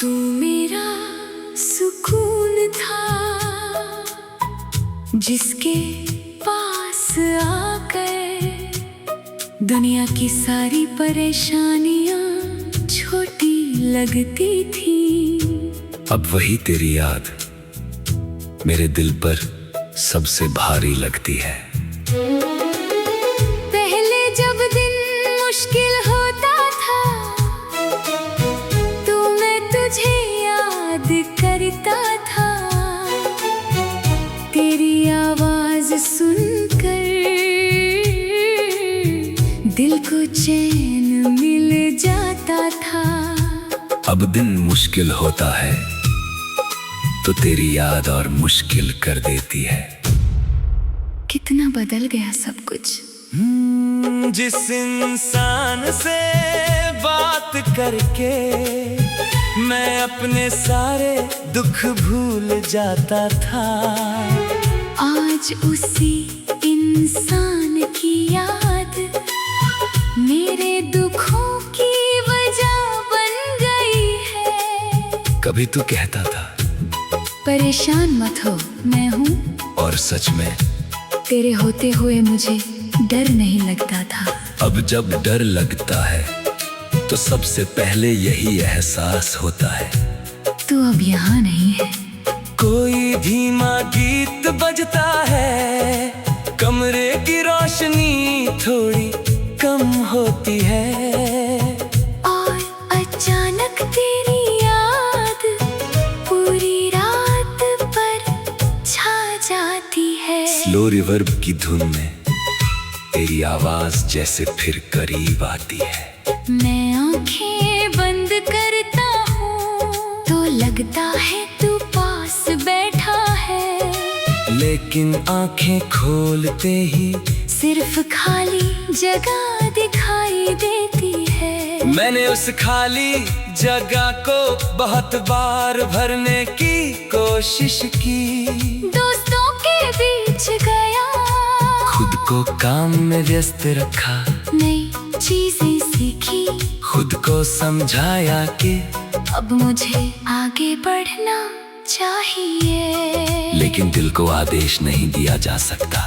तू मेरा सुकून था, जिसके पास आकर दुनिया की सारी परेशानियां छोटी लगती थी। अब वही तेरी याद मेरे दिल पर सबसे भारी लगती है। पहले जब दिन मुश्किल होता था, तो मैं तुझे याद करता था। तेरी आवाज सुनकर दिल को चैन मिल जाता था। अब दिन मुश्किल होता है तो तेरी याद और मुश्किल कर देती है। कितना बदल गया सब कुछ। जिस इंसान से बात करके मैं अपने सारे दुख भूल जाता था, आज उसी इंसान की याद मेरे दुखों की वजह बन गई है। कभी तू कहता था परेशान मत हो, मैं हूँ। और सच में तेरे होते हुए मुझे डर नहीं लगता था। अब जब डर लगता है तो सबसे पहले यही एहसास होता है तू अब यहाँ नहीं है। कोई धीमा गीत बजता है, कमरे की रोशनी थोड़ी कम होती है, और अचानक तेरी याद पूरी रात पर छा जाती है। स्लो रिवर्ब की धुन में तेरी आवाज जैसे फिर करीब आती है। मैं आंखें बंद करता हूँ तो लगता है तू पास बैठा है, लेकिन आंखें खोलते ही सिर्फ खाली जगह दिखाई देती है। मैंने उस खाली जगह को बहुत बार भरने की कोशिश की। दोस्तों के बीच गया, खुद को काम में व्यस्त रखा, नई चीजें सीखी, खुद को समझाया कि अब मुझे आगे बढ़ना चाहिए। लेकिन दिल को आदेश नहीं दिया जा सकता,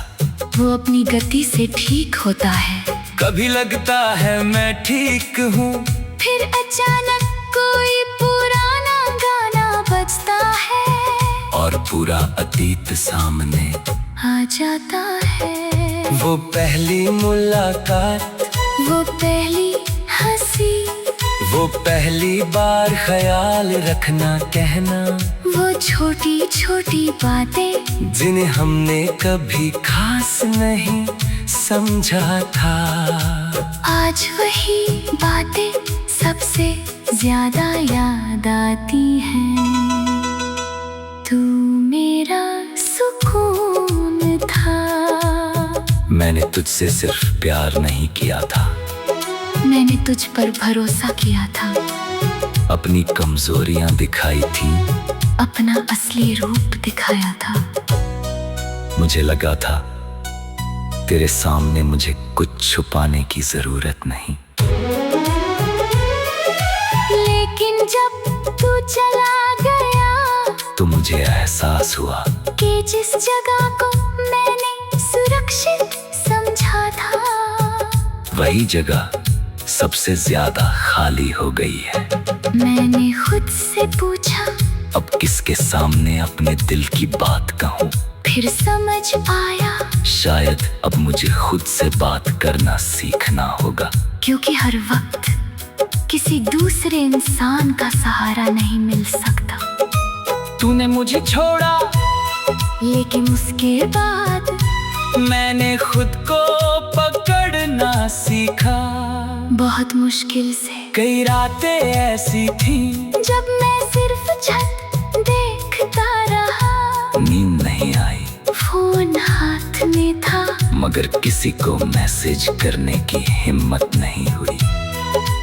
वो अपनी गति से ठीक होता है। कभी लगता है मैं ठीक हूँ, फिर अचानक कोई पुराना गाना बजता है और पूरा अतीत सामने आ जाता है। वो पहली मुलाकात, वो पहली हंसी, वो पहली बार ख्याल रखना कहना, वो छोटी छोटी बातें जिन्हें हमने कभी खास नहीं समझा था। आज वही बातें सबसे ज्यादा याद आती हैं। तू मेरा सुकून था। मैंने तुझसे सिर्फ प्यार नहीं किया था, मैंने तुझ पर भरोसा किया था, अपनी कमजोरियां दिखाई थी, अपना असली रूप दिखाया था। मुझे लगा था तेरे सामने मुझे कुछ छुपाने की जरूरत नहीं। लेकिन जब तू चला गया तो मुझे एहसास हुआ कि जिस जगह को मैंने सुरक्षित समझा था, वही जगह सबसे ज्यादा खाली हो गई है। मैंने खुद से पूछा अब किसके सामने अपने दिल की बात कहूँ। फिर समझ आया शायद अब मुझे खुद से बात करना सीखना होगा, क्योंकि हर वक्त किसी दूसरे इंसान का सहारा नहीं मिल सकता। तूने मुझे छोड़ा, लेकिन उसके बाद मैंने खुद को पकड़ना सीखा। बहुत मुश्किल से कई रातें ऐसी थी जब मैं सिर्फ छत देखता रहा, नींद नहीं आई, फोन हाथ में था, मगर किसी को मैसेज करने की हिम्मत नहीं हुई।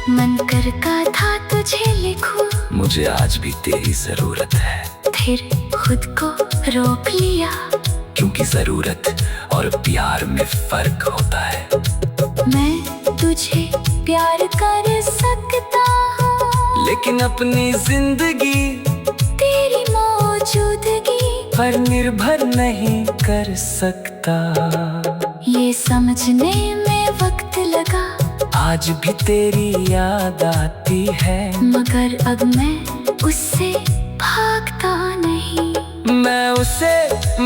मन करता था तुझे लिखूं, मुझे आज भी तेरी जरूरत है। फिर खुद को रोक लिया, क्योंकि जरूरत और प्यार में फर्क होता है। मैं तुझे प्यार कर सकता हूँ, लेकिन अपनी जिंदगी तेरी मौजूदगी पर निर्भर नहीं कर सकता। ये समझने में वक्त लगा, आज भी तेरी याद आती है, मगर अब मैं उससे भागता नहीं। मैं उसे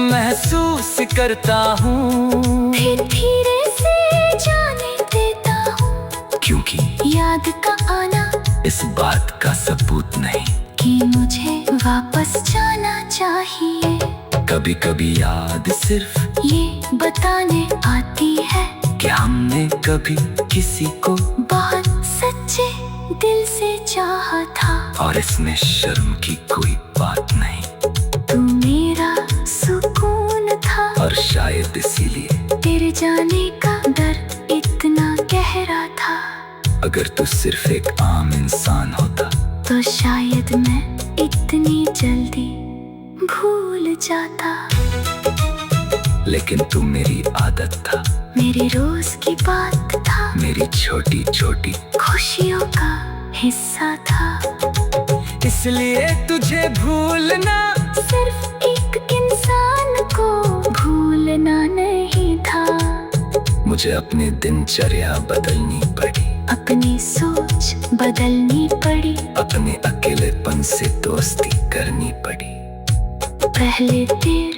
महसूस करता हूँ, फिर धीरे से जाने देता हूँ, क्योंकि याद का आना इस बात का सबूत नहीं कि मुझे वापस जाना चाहिए। कभी कभी याद सिर्फ ये बताने आती है कि हमने कभी किसी को, बहुत सच्चे दिल से चाहा था। और इसमें शर्म की कोई बात नहीं। तू मेरा सुकून था, और शायद इसीलिए तेरे जाने का डर इतना गहरा था। अगर तू सिर्फ एक आम इंसान होता तो शायद मैं इतनी जल्दी भूल जाता। लेकिन तू मेरी आदत था, मेरे रोज की बात था, मेरी छोटी छोटी खुशियों का हिस्सा था। इसलिए तुझे भूलना सिर्फ एक इंसान को भूलना नहीं था। मुझे अपनी दिनचर्या बदलनी पड़ी, अपनी सोच बदलनी पड़ी, अपने अकेलेपन से दोस्ती करनी पड़ी। पहले तेरे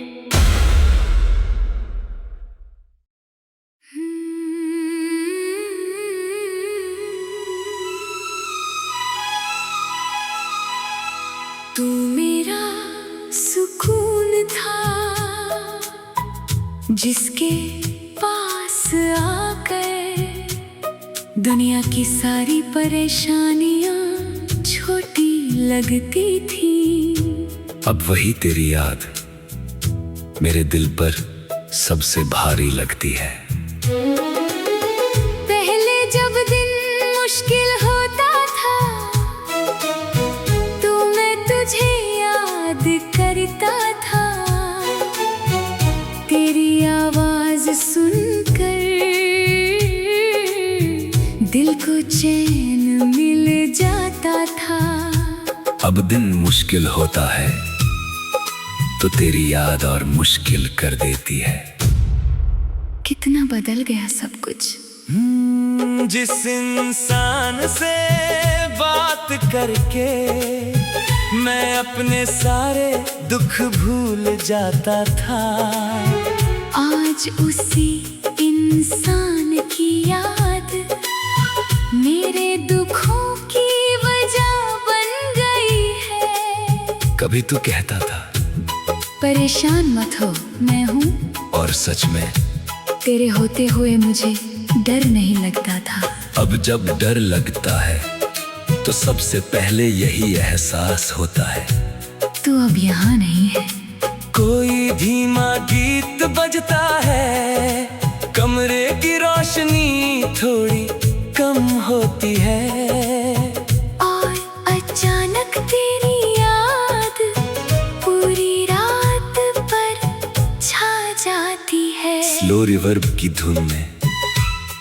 तू मेरा सुकून था, जिसके पास आकर दुनिया की सारी परेशानियां छोटी लगती थी। अब वही तेरी याद मेरे दिल पर सबसे भारी लगती है। पहले जब दिन मुश्किल होता था तो मैं तुझे याद करता था। तेरी आवाज सुनकर दिल को चैन मिल जाता था। अब दिन मुश्किल होता है तो तेरी याद और मुश्किल कर देती है। कितना बदल गया सब कुछ। जिस इंसान से बात करके मैं अपने सारे दुख भूल जाता था, आज उसी इंसान की याद मेरे दुखों की वजह बन गई है। कभी तू कहता था परेशान मत हो, मैं हूँ, और सच में तेरे होते हुए मुझे डर नहीं लगता था। अब जब डर लगता है तो सबसे पहले यही एहसास होता है तू अब यहाँ नहीं है। कोई धीमा गीत बजता है, कमरे की रोशनी थोड़ी कम होती है, और अचानक तेरी याद पूरी रात पर छा जाती है। स्लो रिवर्ब की धुन में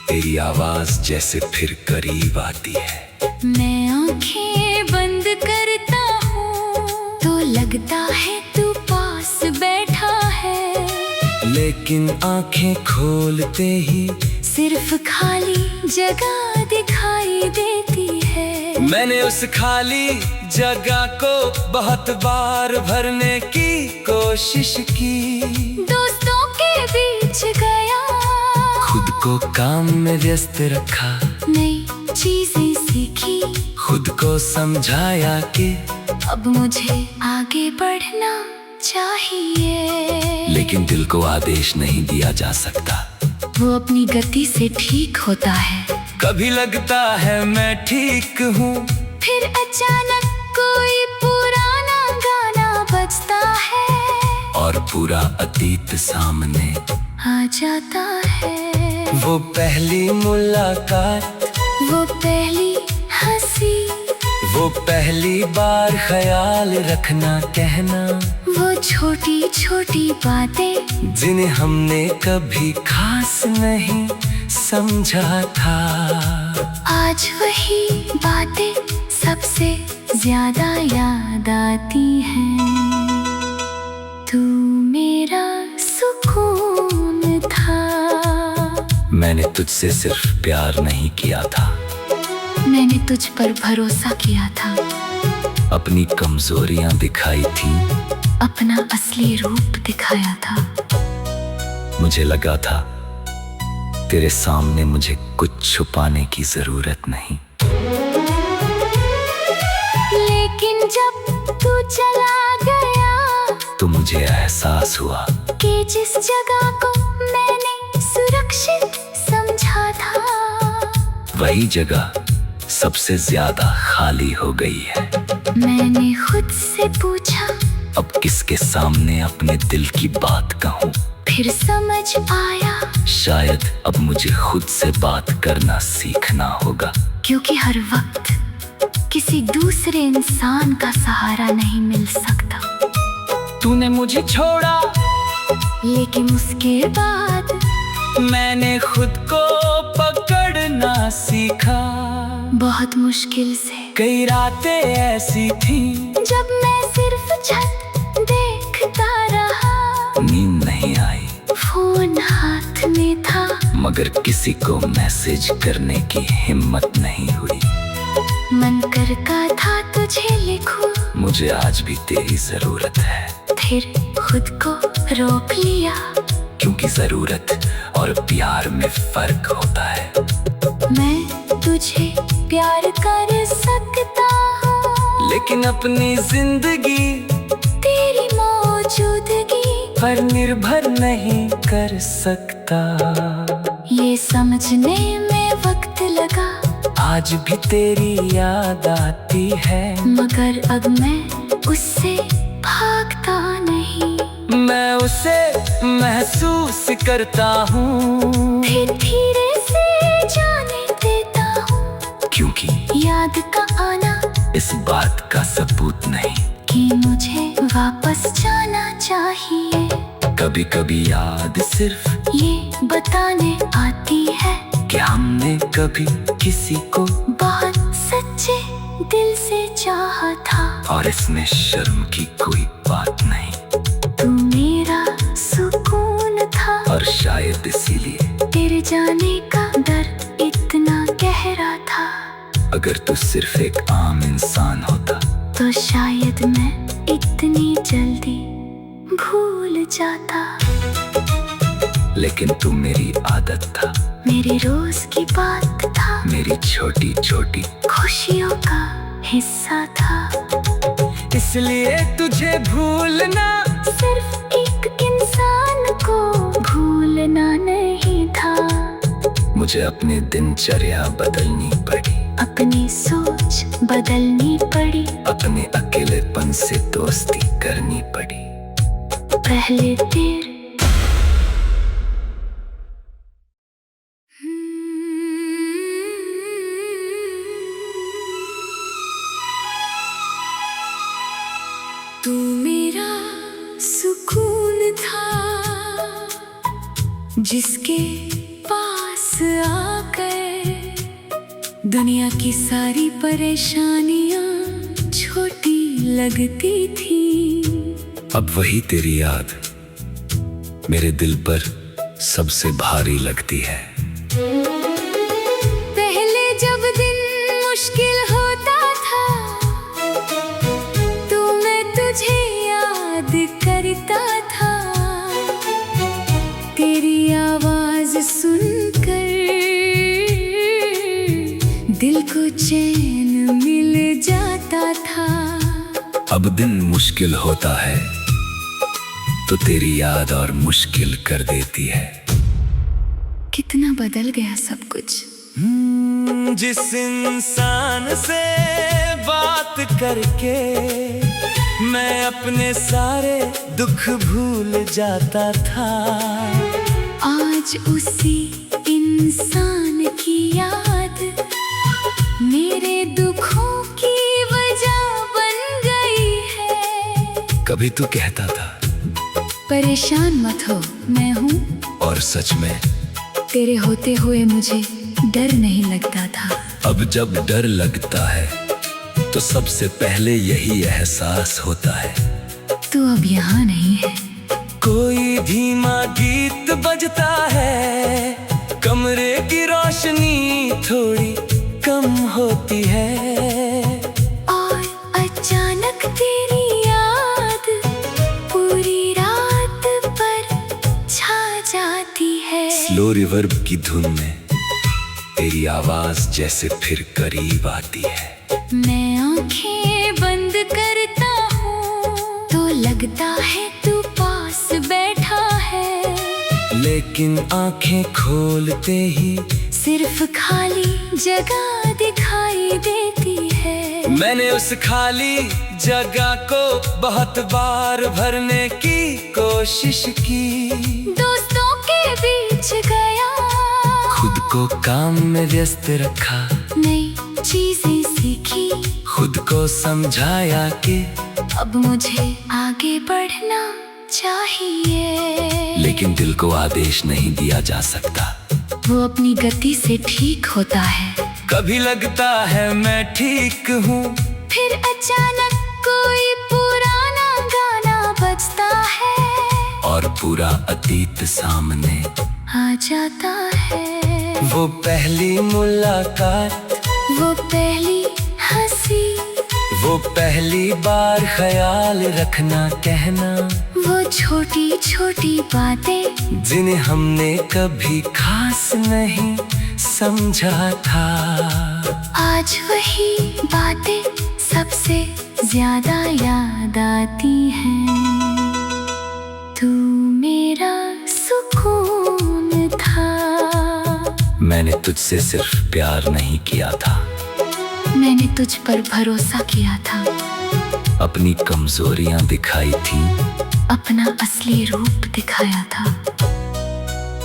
तेरी आवाज जैसे फिर करीब आती है। मैं आंखें बंद करता हूँ तो लगता है तू पास बैठा है, लेकिन आंखें खोलते ही सिर्फ खाली जगह दिखाई देती है। मैंने उस खाली जगह को बहुत बार भरने की कोशिश की, दोस्तों के बीच गया, खुद को काम में व्यस्त रखा, नई चीजें सीखी, खुद को समझाया कि अब मुझे आगे बढ़ना चाहिए। लेकिन दिल को आदेश नहीं दिया जा सकता, वो अपनी गति से ठीक होता है। कभी लगता है मैं ठीक हूँ, फिर अचानक कोई पुराना गाना बजता है और पूरा अतीत सामने आ जाता है। वो पहली मुलाकात, वो पहली हंसी, वो पहली बार ख्याल रखना कहना, वो छोटी छोटी बातें जिन्हें हमने कभी खास नहीं समझा था। आज वही बातें सबसे ज्यादा याद आती है। तू मेरा सुकून था। मैंने तुझसे सिर्फ प्यार नहीं किया था, मैंने तुझ पर भरोसा किया था। अपनी कमजोरियां दिखाई थी, अपना असली रूप दिखाया था। मुझे लगा था तेरे सामने मुझे कुछ छुपाने की जरूरत नहीं। लेकिन जब तू चला गया तो मुझे एहसास हुआ कि जिस जगह को मैंने सुरक्षित समझा था, वही जगह सबसे ज्यादा खाली हो गई है। मैंने खुद से पूछा, अब किसके सामने अपने दिल की बात कहूँ। फिर समझ आया, शायद अब मुझे खुद से बात करना सीखना होगा। क्योंकि हर वक्त किसी दूसरे इंसान का सहारा नहीं मिल सकता। तूने मुझे छोड़ा, लेकिन उसके बाद मैंने खुद को पकड़ना सीखा। बहुत मुश्किल से कई रातें ऐसी थी जब मैं सिर्फ छत देखता रहा। नींद नहीं आई, फोन हाथ में था, मगर किसी को मैसेज करने की हिम्मत नहीं हुई। मन करता था तुझे लिखूं, मुझे आज भी तेरी जरूरत है। फिर खुद को रोक लिया, क्योंकि जरूरत और प्यार में फर्क होता है। मैं तुझे प्यार कर सकता हूँ, लेकिन अपनी जिंदगी तेरी मौजूदगी पर निर्भर नहीं कर सकता। ये समझने में वक्त लगा, आज भी तेरी याद आती है। मगर अब मैं उससे भागता नहीं। मैं उसे महसूस करता हूँ, फिर धीरे से जाने देता हूँ, क्योंकि याद का आना इस बात का सबूत नहीं कि मुझे वापस जाना चाहिए। कभी कभी याद सिर्फ ये बताने आती है कि हमने कभी किसी को, बहुत सच्चे दिल से चाहा था। और इसमें शर्म की कोई बात नहीं। तू मेरा सुकून था, और शायद इसीलिए तेरे जाने का डर इतना गहरा था। अगर तू सिर्फ एक आम इंसान होता तो शायद मैं इतनी जल्दी भूल जाता। लेकिन तू मेरी आदत था, मेरी रोज की बात था, मेरी छोटी छोटी खुशियों का हिस्सा था। इसलिए तुझे भूलना सिर्फ एक इंसान को भूलना नहीं था। मुझे अपनी दिनचर्या बदलनी पड़ी, अपनी सोच बदलनी पड़ी, अपने अकेलेपन से दोस्ती करनी पड़ी। पहले तेरे तू मेरा सुकून था, जिसके पास आकर दुनिया की सारी परेशानियां छोटी लगती थी। अब वही तेरी याद मेरे दिल पर सबसे भारी लगती है। पहले जब दिन मुश्किल होता था तो मैं तुझे याद करता था। तेरी आवाज सुनकर दिल को चैन मिल जाता था। अब दिन मुश्किल होता है तो तेरी याद और मुश्किल कर देती है। कितना बदल गया सब कुछ। जिस इंसान से बात करके मैं अपने सारे दुख भूल जाता था, आज उसी इंसान की याद मेरे दुखों की वजह बन गई है। कभी तू कहता था परेशान मत हो, मैं हूँ, और सच में तेरे होते हुए मुझे डर नहीं लगता था। अब जब डर लगता है तो सबसे पहले यही एहसास होता है तू अब यहाँ नहीं है। कोई धीमा गीत बजता है, कमरे की रोशनी थोड़ी कम होती है, और अचानक तेरी याद पूरी रात पर छा जाती है। स्लो रिवर्ब की धुन में तेरी आवाज जैसे फिर करीब आती है। मैं आंखें बंद करता हूँ तो लगता है तू पास बैठा है, लेकिन आंखें खोलते ही सिर्फ खाली जगह दिखाई देती है। मैंने उस खाली जगह को बहुत बार भरने की कोशिश की, दोस्तों के बीच गया, खुद को काम में व्यस्त रखा, नई चीजें सीखी, खुद को समझाया कि अब मुझे आगे बढ़ना चाहिए। लेकिन दिल को आदेश नहीं दिया जा सकता, वो अपनी गति से ठीक होता है। कभी लगता है मैं ठीक हूँ, फिर अचानक कोई पुराना गाना बजता है और पूरा अतीत सामने आ जाता है। वो पहली मुलाकात, वो पहली हंसी, वो पहली बार ख्याल रखना कहना, वो छोटी छोटी बातें जिन्हें हमने कभी खास नहीं समझा था। आज वही बातें सबसे ज्यादा याद आती हैं। तू मेरा सुकून था। मैंने तुझसे सिर्फ प्यार नहीं किया था, मैंने तुझ पर भरोसा किया था, अपनी कमजोरियां दिखाई थी, अपना असली रूप दिखाया था।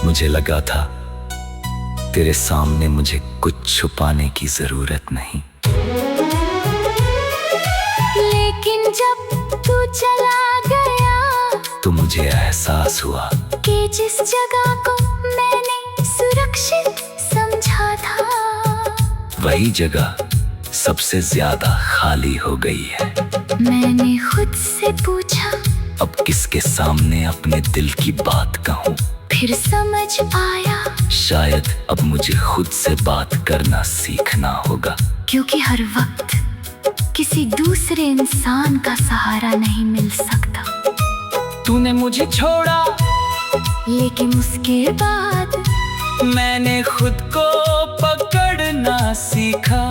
मुझे लगा था तेरे सामने मुझे कुछ छुपाने की जरूरत नहीं। लेकिन जब तू चला गया तो मुझे एहसास हुआ कि जिस जगह को मैंने सुरक्षित समझा था, वही जगह सबसे ज्यादा खाली हो गई है। मैंने खुद से पूछा, अब किसके सामने अपने दिल की बात कहूँ? फिर समझ आया, शायद अब मुझे खुद से बात करना सीखना होगा, क्योंकि हर वक्त किसी दूसरे इंसान का सहारा नहीं मिल सकता। तूने मुझे छोड़ा, लेकिन उसके बाद मैंने खुद को पकड़ना सीखा।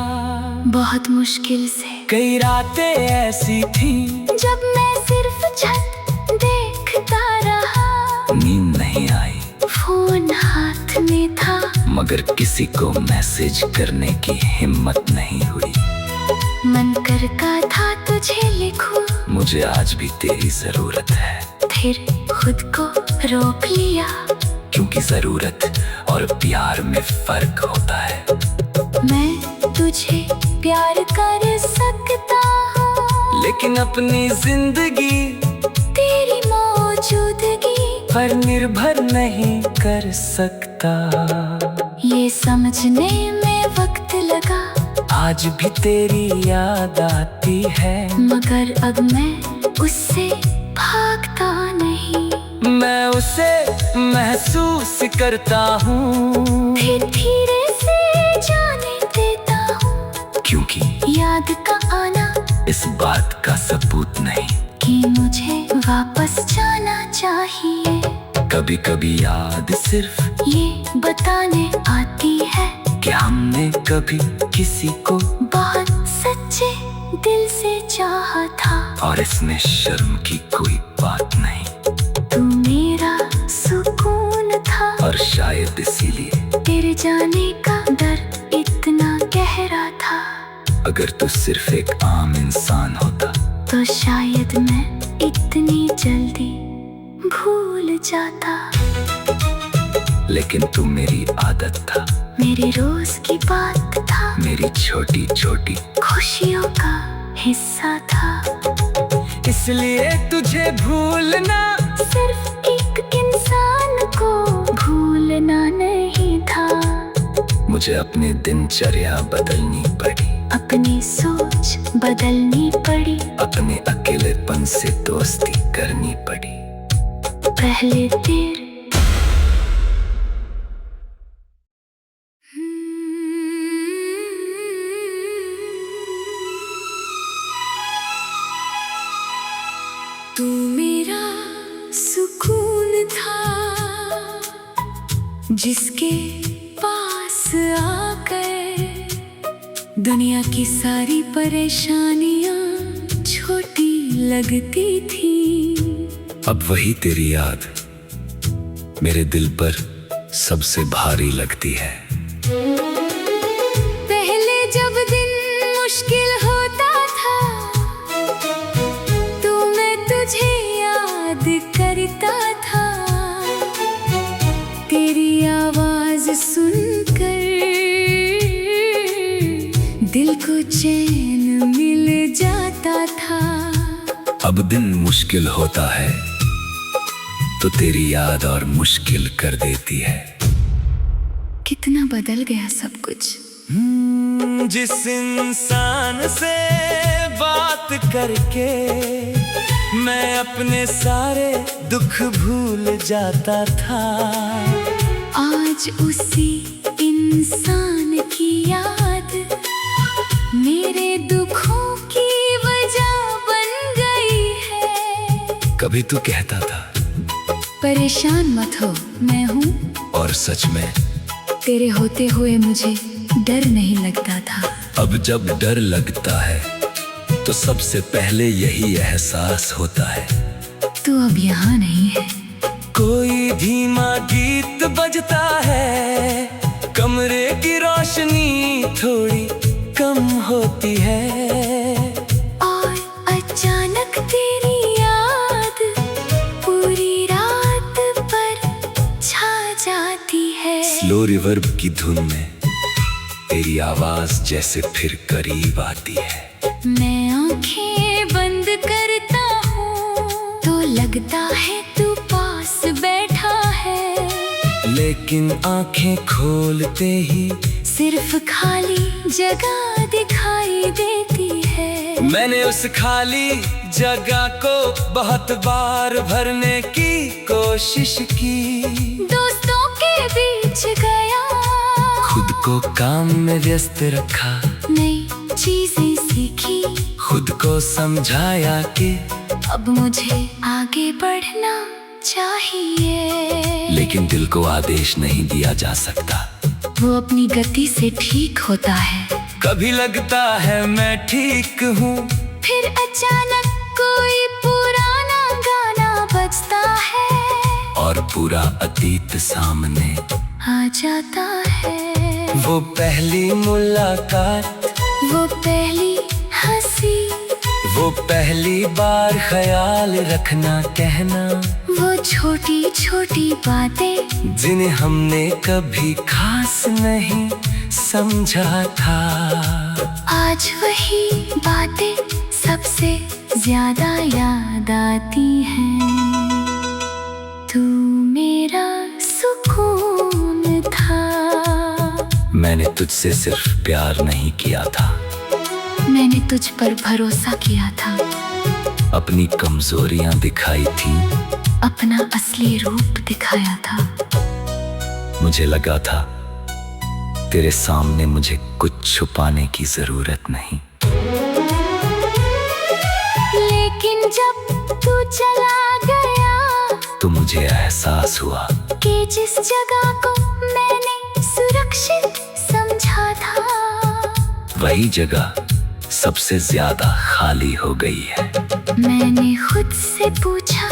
बहुत मुश्किल से कई रातें ऐसी थीं जब मैं सिर्फ छत देखता रहा, नींद नहीं आई, फोन हाथ में था, मगर किसी को मैसेज करने की हिम्मत नहीं हुई। मन करता था तुझे लिखूं, मुझे आज भी तेरी जरूरत है, फिर खुद को रोक लिया, क्योंकि जरूरत और प्यार में फर्क होता है। मैं तुझे प्यार कर सकता हूँ, लेकिन अपनी जिंदगी तेरी मौजूदगी पर निर्भर नहीं कर सकता। ये समझने में वक्त लगा, आज भी तेरी याद आती है, मगर अब मैं उससे भागता नहीं। मैं उसे महसूस करता हूँ, फिर धीरे से जाने देता हूँ, क्योंकि याद का आना इस बात का सबूत नहीं कि मुझे वापस जाना चाहिए। कभी कभी याद सिर्फ ये बताने आती है कि हमने कभी किसी को बहुत सच्चे दिल से चाहा था, और इसमें शर्म की कोई बात नहीं। तू मेरा सुकून था, और शायद इसीलिए तेरे जाने का डर इतना गहरा था। अगर तू सिर्फ एक आम इंसान होता तो शायद मैं इतनी जल्दी भूल जाता। लेकिन तू मेरी आदत था, मेरे रोज की बात था, मेरी छोटी छोटी खुशियों का हिस्सा था। इसलिए तुझे भूलना सिर्फ एक इंसान को भूलना नहीं था। मुझे अपनी दिनचर्या बदलनी पड़ी, अपनी सोच बदलनी पड़ी, अपने अकेलेपन से दोस्ती करनी पड़ी। पहले तेरे तू मेरा सुकून था, जिसके पास आकर दुनिया की सारी परेशानियां छोटी लगती थी। अब वही तेरी याद मेरे दिल पर सबसे भारी लगती है। पहले जब दिन मुश्किल होता था, तो मैं तुझे याद करता था। तेरी आवाज सुनकर दिल को चैन मिल जाता था। अब दिन मुश्किल होता है तो तेरी याद और मुश्किल कर देती है। कितना बदल गया सब कुछ। जिस इंसान से बात करके मैं अपने सारे दुख भूल जाता था, आज उसी इंसान की याद मेरे दुखों की वजह बन गई है। कभी तू कहता था परेशान मत हो, मैं हूँ, और सच में तेरे होते हुए मुझे डर नहीं लगता था। अब जब डर लगता है तो सबसे पहले यही एहसास होता है तू अब यहाँ नहीं है। कोई धीमा गीत बजता है, कमरे की रोशनी थोड़ी कम होती है, और अचानक तेरी याद पूरी रात पर छा जाती है। स्लो रिवर्ब की धुन में तेरी आवाज जैसे फिर करीब आती है। मैं आंखें बंद करता हूँ तो लगता है तू पास बैठा है, लेकिन आंखें खोलते ही सिर्फ खाली जगह दिखाई देती है। मैंने उस खाली जगह को बहुत बार भरने की कोशिश की। दोस्तों के बीच गया, खुद को काम में व्यस्त रखा, नई चीजें सीखी, खुद को समझाया कि अब मुझे आगे बढ़ना चाहिए। लेकिन दिल को आदेश नहीं दिया जा सकता, वो अपनी गति से ठीक होता है। कभी लगता है मैं ठीक हूँ, फिर अचानक कोई पुराना गाना बजता है, और पूरा अतीत सामने आ जाता है। वो पहली मुलाकात, वो पहली हंसी, वो पहली बार ख्याल रखना कहना, वो छोटी छोटी बातें जिन्हें हमने कभी खास नहीं समझा था। आज वही बातें सबसे ज्यादा याद आती हैं। तू मेरा सुकून था। मैंने तुझसे सिर्फ प्यार नहीं किया था, मैंने तुझ पर भरोसा किया था, अपनी कमजोरियां दिखाई थी, अपना असली रूप दिखाया था। मुझे लगा था तेरे सामने मुझे कुछ छुपाने की जरूरत नहीं। लेकिन जब तू चला गया तो मुझे एहसास हुआ कि जिस जगह को मैंने सुरक्षित समझा था, वही जगह सबसे ज्यादा खाली हो गई है। मैंने खुद से पूछा,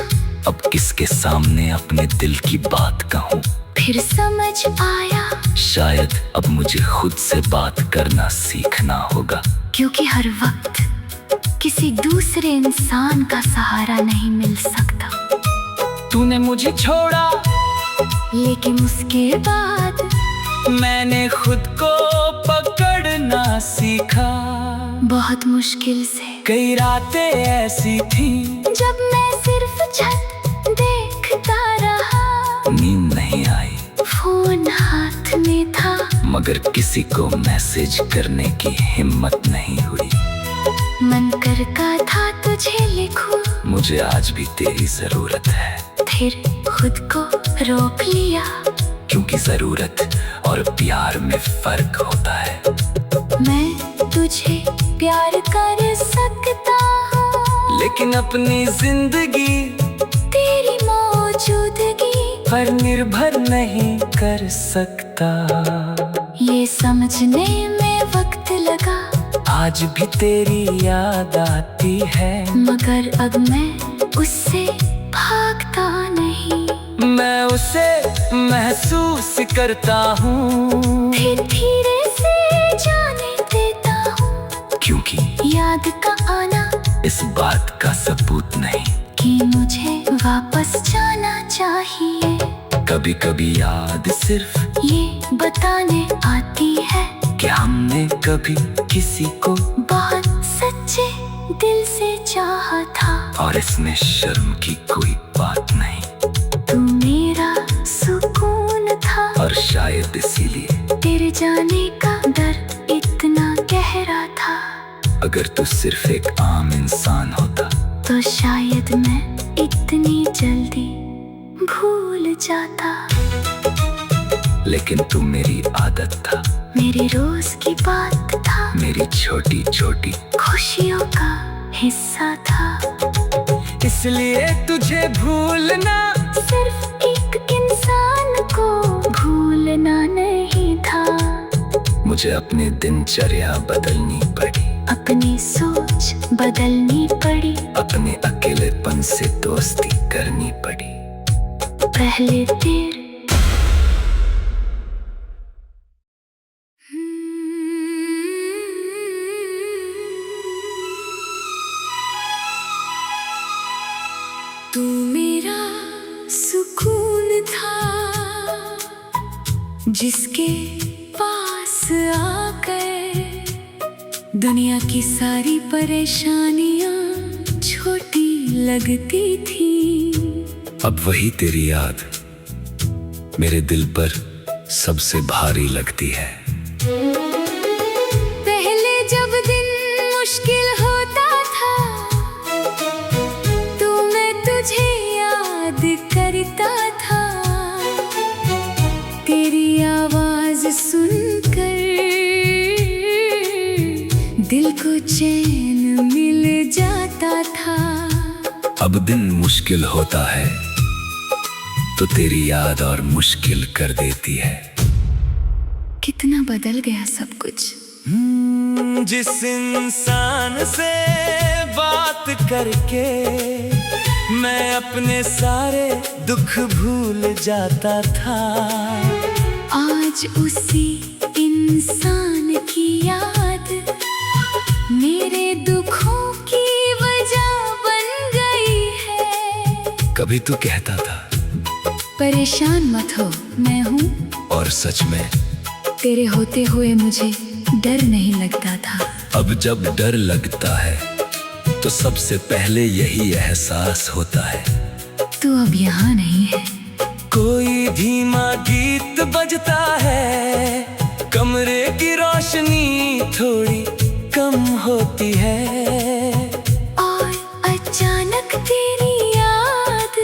अब किसके सामने अपने दिल की बात कहूँ। फिर समझ आया, शायद अब मुझे खुद से बात करना सीखना होगा, क्योंकि हर वक्त किसी दूसरे इंसान का सहारा नहीं मिल सकता। तूने मुझे छोड़ा, लेकिन उसके बाद मैंने खुद को पकड़ना सीखा। बहुत मुश्किल से कई रातें ऐसी थी जब मैं सिर्फ छत देखता रहा, नींद नहीं आई, फोन हाथ में था, मगर किसी को मैसेज करने की हिम्मत नहीं हुई। मन करता था तुझे लिखूं, मुझे आज भी तेरी जरूरत है। फिर खुद को रोक लिया, क्योंकि जरूरत और प्यार में फर्क होता है। मैं तुझे प्यार कर सकता हूँ, लेकिन अपनी जिंदगी तेरी मौजूदगी पर निर्भर नहीं कर सकता। ये समझने में वक्त लगा, आज भी तेरी याद आती है, मगर अब मैं उससे भागता नहीं। मैं उसे महसूस करता हूँ, फिर धीरे से जाने देता हूँ, क्योंकि याद का आना इस बात का सबूत नहीं कि मुझे वापस जाना चाहिए। कभी कभी याद सिर्फ ये बताने आती है कि हमने कभी किसी को, बहुत सच्चे दिल से चाहा था। और इसमें शर्म की कोई बात नहीं। तू मेरा सुकून था, और शायद इसीलिए तेरे जाने का डर इतना गहरा था। अगर तू सिर्फ एक आम इंसान होता तो शायद मैं इतनी जल्दी भूल जाता। लेकिन तू मेरी आदत था, मेरे रोज की बात था, मेरी छोटी छोटी खुशियों का हिस्सा था। इसलिए तुझे भूलना सिर्फ एक इंसान को भूलना नहीं था। मुझे अपनी दिनचर्या बदलनी पड़ी, अपनी सोच बदलनी पड़ी, अपने अकेलेपन से दोस्ती करनी पड़ी। पहले तेरे तू मेरा सुकून था, जिसके पास आकर दुनिया की सारी परेशानियां छोटी लगती थी। अब वही तेरी याद मेरे दिल पर सबसे भारी लगती है। पहले जब दिन मुश्किल होता था, तो मैं तुझे याद करता था। तेरी आवाज सुनकर दिल को चैन मिल जाता था। अब दिन मुश्किल होता है तो तेरी याद और मुश्किल कर देती है। कितना बदल गया सब कुछ। जिस इंसान से बात करके मैं अपने सारे दुख भूल जाता था, आज उसी इंसान की याद मेरे दुखों की वजह बन गई है। कभी तू कहता था परेशान मत हो, मैं हूँ, और सच में तेरे होते हुए मुझे डर नहीं लगता था। अब जब डर लगता है तो सबसे पहले यही एहसास होता है तू अब यहाँ नहीं है। कोई धीमा गीत बजता है, कमरे की रोशनी थोड़ी कम होती है, और अचानक तेरी याद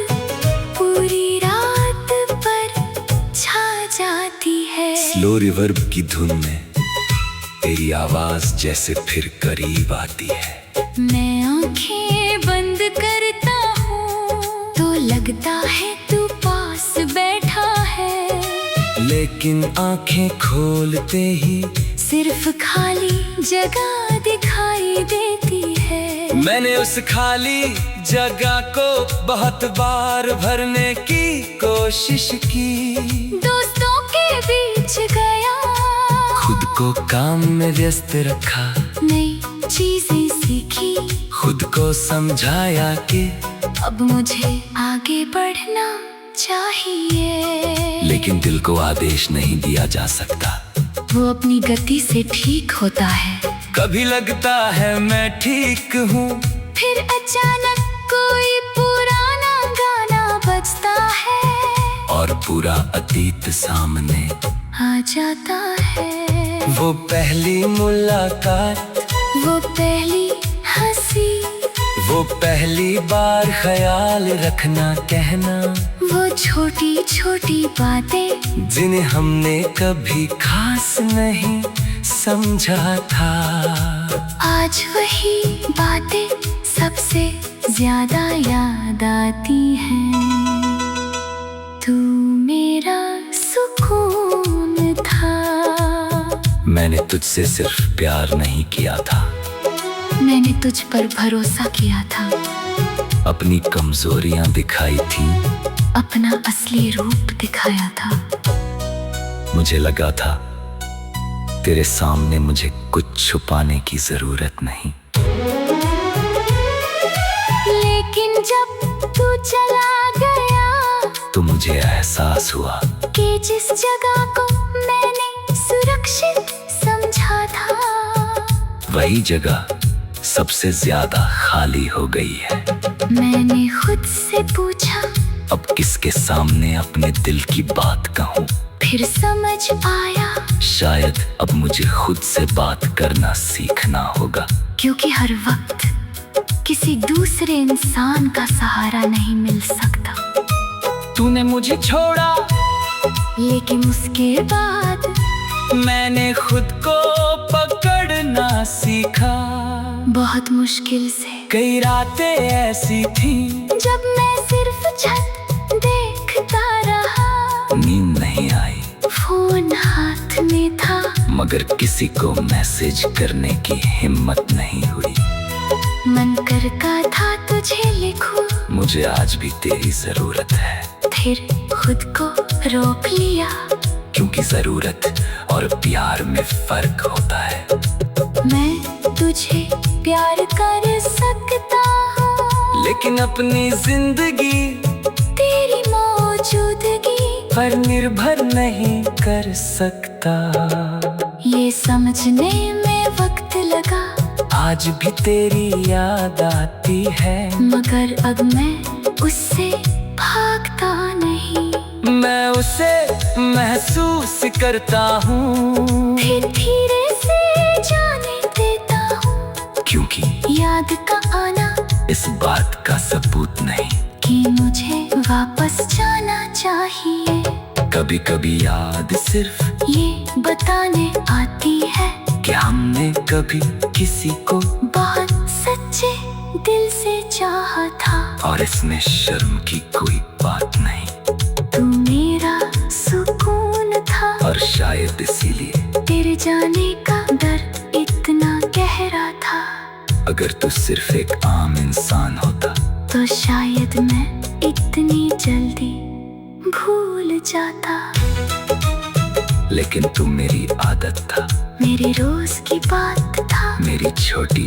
पूरी रात पर छा जाती है। स्लो रिवर्ब की धुन में तेरी आवाज जैसे फिर करीब आती है। मैं आंखें बंद करता हूँ तो लगता है तू पास बैठा है, लेकिन आंखें खोलते ही सिर्फ खाली जगह दिखाई देती है। मैंने उस खाली जगह को बहुत बार भरने की कोशिश की, दोस्तों के बीच गया, खुद को काम में व्यस्त रखा, नई चीजें सीखी, खुद को समझाया कि अब मुझे आगे बढ़ना चाहिए। लेकिन दिल को आदेश नहीं दिया जा सकता, वो अपनी गति से ठीक होता है। कभी लगता है मैं ठीक हूँ, फिर अचानक कोई पुराना गाना बजता है, और पूरा अतीत सामने जाता है। वो पहली मुलाकात, वो पहली हंसी, वो पहली बार ख्याल रखना कहना, वो छोटी छोटी बातें जिन्हें हमने कभी खास नहीं समझा था। आज वही बातें सबसे ज्यादा याद आती हैं। तू मेरा सुकून था। मैंने तुझसे सिर्फ प्यार नहीं किया था, मैंने तुझ पर भरोसा किया था। अपनी कमजोरियां दिखाई थी, अपना असली रूप दिखाया था। मुझे लगा था तेरे सामने मुझे कुछ छुपाने की जरूरत नहीं। लेकिन जब तू चला गया तो मुझे एहसास हुआ कि जिस जगह को मैंने सुरक्षित समझा था, वही जगह सबसे ज्यादा खाली हो गई है। मैंने खुद से पूछा, अब किसके सामने अपने दिल की बात कहूँ। फिर समझ आया, शायद अब मुझे खुद से बात करना सीखना होगा। क्योंकि हर वक्त किसी दूसरे इंसान का सहारा नहीं मिल सकता। तूने मुझे छोड़ा, लेकिन उसके बाद मैंने खुद को पकड़ना सीखा। बहुत मुश्किल से कई रातें ऐसी थी जब मैं सिर्फ छत देखता रहा। नींद नहीं आई, फोन हाथ में था, मगर किसी को मैसेज करने की हिम्मत नहीं हुई। मन करता था तुझे लिखूं, मुझे आज भी तेरी जरूरत है। फिर खुद को रोक लिया, क्योंकि जरूरत और प्यार में फर्क होता है। मैं तुझे प्यार कर सकता हूँ, लेकिन अपनी जिंदगी तेरी मौजूदगी पर निर्भर नहीं कर सकता। ये समझने में वक्त लगा, आज भी तेरी याद आती है, मगर अब मैं उससे भागता नहीं। मैं उसे महसूस करता हूँ, फिर धीरे से जाने देता हूँ, क्योंकि याद का आना इस बात का सबूत नहीं कि मुझे वापस जाना चाहिए। कभी कभी याद सिर्फ ये बताने आती है कि हमने कभी किसी को बहुत सच्चे दिल से चाहा था। और इसमें शर्म की कोई बात नहीं। तू मेरा सुकून था, और शायद इसीलिए तेरे जाने का डर इतना गहरा था। अगर तू सिर्फ एक आम इंसान होता तो शायद मैं इतनी जल्दी भूल जाता। लेकिन तू मेरी आदत था, मेरे रोज की बात था। मेरी छोटी